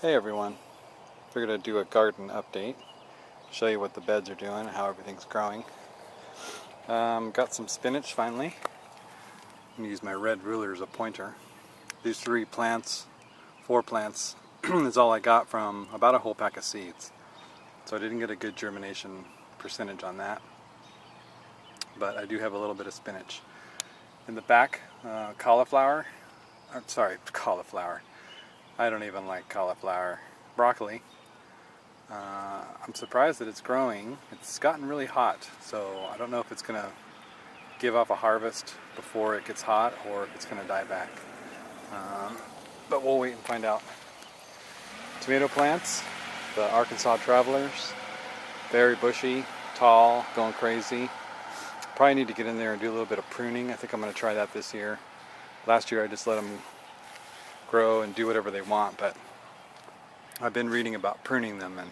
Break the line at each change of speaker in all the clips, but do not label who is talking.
Hey everyone, figured I'd do a garden update, show you what the beds are doing, how everything's growing. Got some spinach finally. I'm going to use my red ruler as a pointer. These four plants, is all I got from about a whole pack of seeds. So I didn't get a good germination percentage on that, but I do have a little bit of spinach. In the back, cauliflower. I don't even like cauliflower. Broccoli. I'm surprised that it's growing. It's gotten really hot, so I don't know if it's going to give off a harvest before it gets hot or if it's going to die back. But we'll wait and find out. Tomato plants, the Arkansas Travelers, very bushy, tall, going crazy. Probably need to get in there and do a little bit of pruning. I think I'm going to try that this year. Last year I just let them grow and do whatever they want, but I've been reading about pruning them and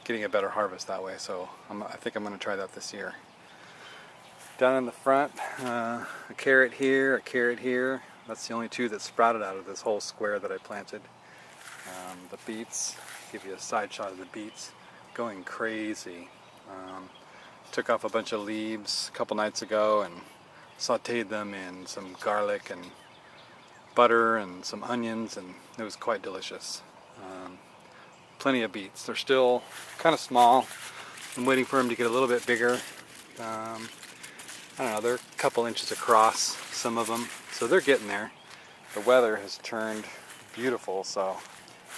getting a better harvest that way, so I think I'm going to try that this year. Down in the front, a carrot here, a carrot here. That's the only two that sprouted out of this whole square that I planted. The beets, give you a side shot of the beets, going crazy. Took off a bunch of leaves a couple nights ago and sauteed them in some garlic and butter and some onions, and it was quite delicious. Plenty of beets. They're still kind of small. I'm waiting for them to get a little bit bigger. I don't know, they're a couple inches across, some of them, so they're getting there. The weather has turned beautiful, so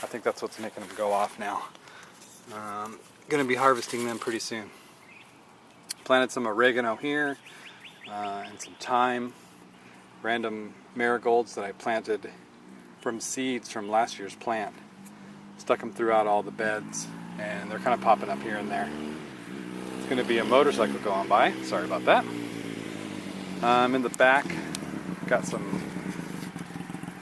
I think that's what's making them go off now. Gonna be harvesting them pretty soon. Planted some oregano here and some thyme, random marigolds that I planted from seeds from last year's plant. Stuck them throughout all the beds, and they're kind of popping up here and there. It's going to be a motorcycle going by. Sorry about that. In the back, got some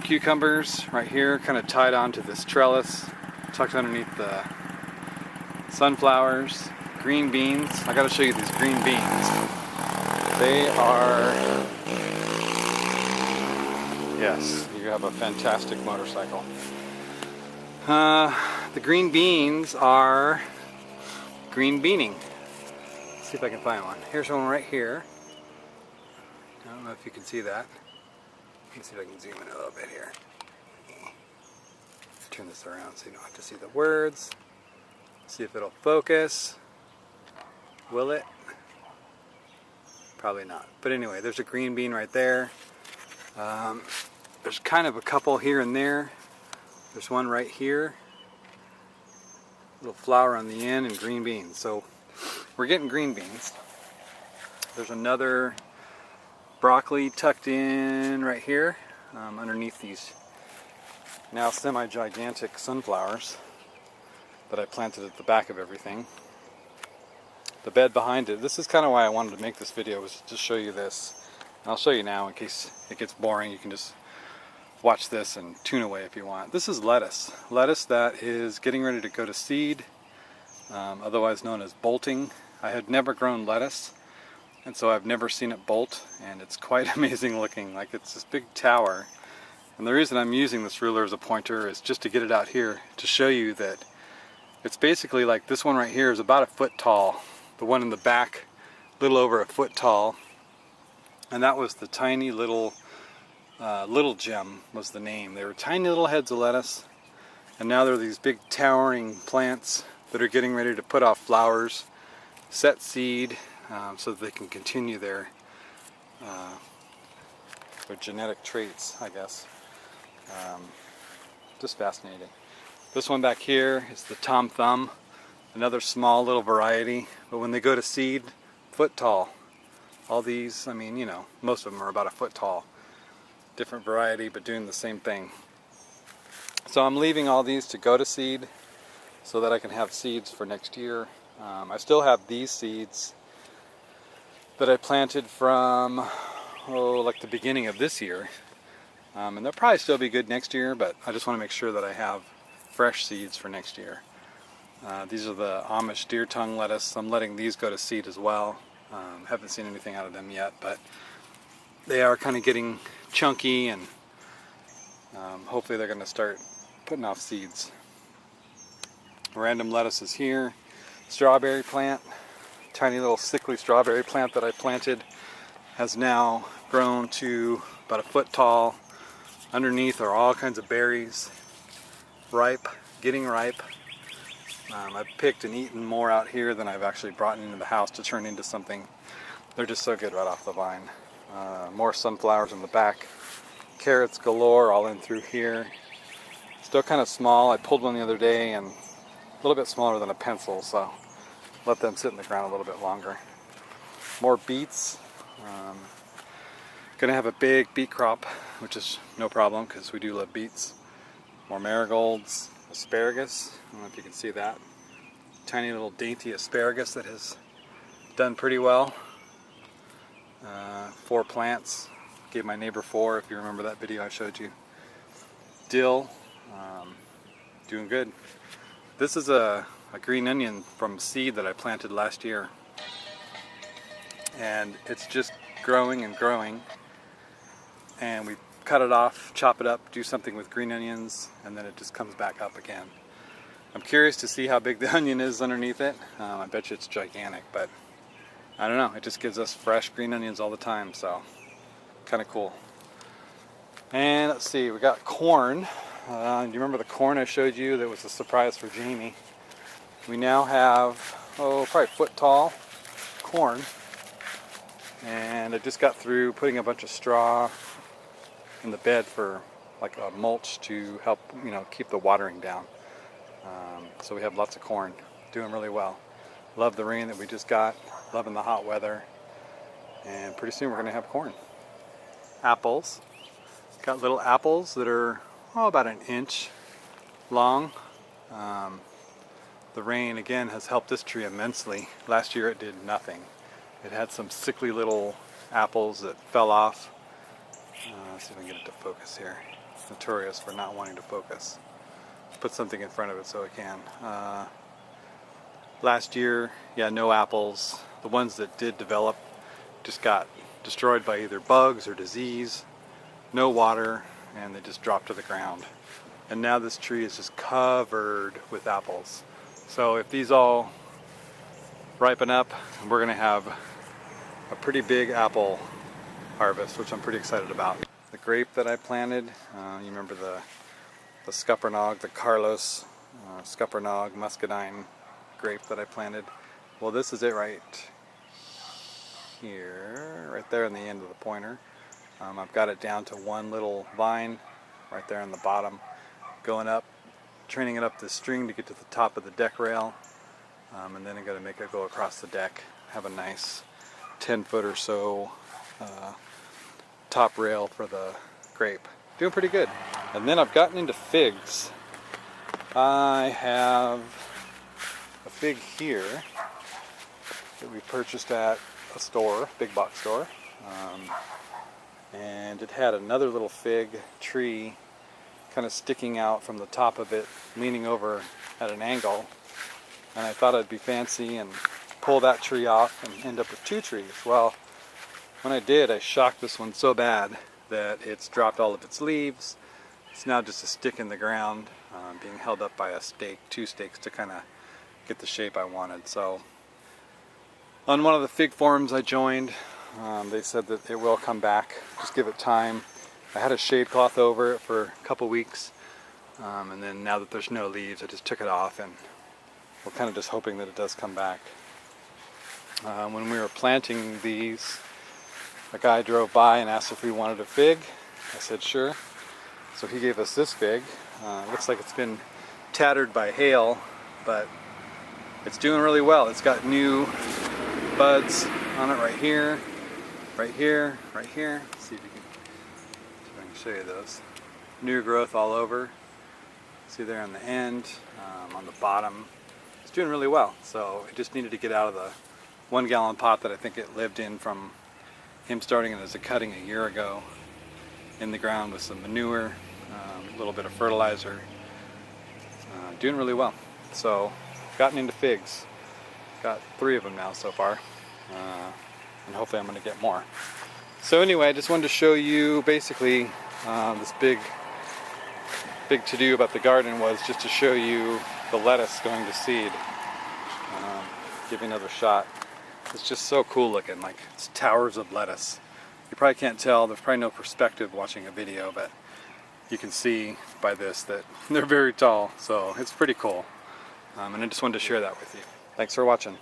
cucumbers right here, kind of tied onto this trellis, tucked underneath the sunflowers. Green beans. I got to show you these green beans. They are... Yes, you have a fantastic motorcycle. The green beans are green beaning. Let's see if I can find one. Here's one right here. I don't know if you can see that. Let me see if I can zoom in a little bit here. Turn this around so you don't have to see the words. See if it'll focus. Will it? Probably not. But anyway, there's a green bean right there. There's kind of a couple here and there. There's one right here. Little flower on the end and green beans. So we're getting green beans. There's another broccoli tucked in right here underneath these now semi-gigantic sunflowers that I planted at the back of everything. The bed behind it, this is kind of why I wanted to make this video, was to show you this. And I'll show you now in case it gets boring. You can just watch this and tune away if you want. This is lettuce. Lettuce that is getting ready to go to seed, otherwise known as bolting. I had never grown lettuce, and so I've never seen it bolt, and it's quite amazing looking. Like, it's this big tower. And the reason I'm using this ruler as a pointer is just to get it out here to show you that it's basically like this one right here is about a foot tall. The one in the back, a little over a foot tall. And that was the tiny little Little Gem was the name. They were tiny little heads of lettuce, and now they're these big towering plants that are getting ready to put off flowers, set seed, so that they can continue their genetic traits, I guess. Just fascinating. This one back here is the Tom Thumb, another small little variety, but when they go to seed, foot tall. All these, I mean, you know, most of them are about a foot tall. Different variety, but doing the same thing. So I'm leaving all these to go to seed so that I can have seeds for next year. I still have these seeds that I planted from, like the beginning of this year. And they'll probably still be good next year, but I just want to make sure that I have fresh seeds for next year. These are the Amish deer tongue lettuce. I'm letting these go to seed as well. Haven't seen anything out of them yet, but they are kind of getting chunky, and hopefully they're going to start putting off seeds. Random lettuces here. Strawberry plant, tiny little sickly strawberry plant that I planted, has now grown to about a foot tall. Underneath are all kinds of berries, ripe, getting ripe. I've picked and eaten more out here than I've actually brought into the house to turn into something. They're just so good right off the vine. More sunflowers in the back. Carrots galore all in through here. Still kind of small. I pulled one the other day and a little bit smaller than a pencil, so let them sit in the ground a little bit longer. More beets. Gonna have a big beet crop, which is no problem because we do love beets. More marigolds, asparagus. I don't know if you can see that. Tiny little dainty asparagus that has done pretty well. 4 plants. Gave my neighbor 4, if you remember that video I showed you. Dill. Doing good. This is a green onion from seed that I planted last year. And it's just growing and growing. And we cut it off, chop it up, do something with green onions, and then it just comes back up again. I'm curious to see how big the onion is underneath it. I bet you it's gigantic, but I don't know. It just gives us fresh green onions all the time, so kind of cool. And let's see, we got corn. Do you remember the corn I showed you that was a surprise for Jamie? We now have, probably foot tall corn. And I just got through putting a bunch of straw in the bed for like a mulch to help, keep the watering down. So we have lots of corn, doing really well. Love the rain that we just got, loving the hot weather, and pretty soon we're going to have corn. Apples. Got little apples that are about an inch long. The rain again has helped this tree immensely. Last year it did nothing. It had some sickly little apples that fell off. Let's see if I can get it to focus here. It's notorious for not wanting to focus. Put something in front of it so it can. Last year, no apples. The ones that did develop just got destroyed by either bugs or disease. No water, and they just dropped to the ground. And now this tree is just covered with apples. So if these all ripen up, we're going to have a pretty big apple harvest, which I'm pretty excited about. The grape that I planted, you remember the Scuppernong, the Carlos Scuppernong muscadine grape that I planted. Well, this is it right here, right there in the end of the pointer. I've got it down to one little vine right there on the bottom, going up, training it up this string to get to the top of the deck rail, and then I'm going to make it go across the deck, have a nice 10-foot or so top rail for the grape. Doing pretty good. And then I've gotten into figs. I have a fig here that we purchased at a store, big box store. And it had another little fig tree kind of sticking out from the top of it, leaning over at an angle. And I thought I'd be fancy and pull that tree off and end up with 2 trees. Well, when I did, I shocked this one so bad that it's dropped all of its leaves. It's now just a stick in the ground, being held up by a stake, 2 stakes to kind of get the shape I wanted. So on one of the fig forums I joined, they said that it will come back. Just give it time. I had a shade cloth over it for a couple weeks, and then now that there's no leaves, I just took it off, and we're kind of just hoping that it does come back. When we were planting these, a guy drove by and asked if we wanted a fig. I said sure. So he gave us this fig. Looks like it's been tattered by hail, but it's doing really well. It's got new buds on it right here, right here, right here. Let's see if I can show you those. New growth all over. See there on the end, on the bottom. It's doing really well. So it just needed to get out of the 1-gallon pot that I think it lived in from him starting it as a cutting a year ago in the ground with some manure, a little bit of fertilizer. Doing really well. So gotten into figs. Got 3 of them now so far, and hopefully I'm going to get more. So anyway, I just wanted to show you basically this big big to-do about the garden was just to show you the lettuce going to seed. Give you another shot. It's just so cool looking, like it's towers of lettuce. You probably can't tell, there's probably no perspective watching a video, but you can see by this that they're very tall, so it's pretty cool. And I just wanted to share that with you. Thanks for watching.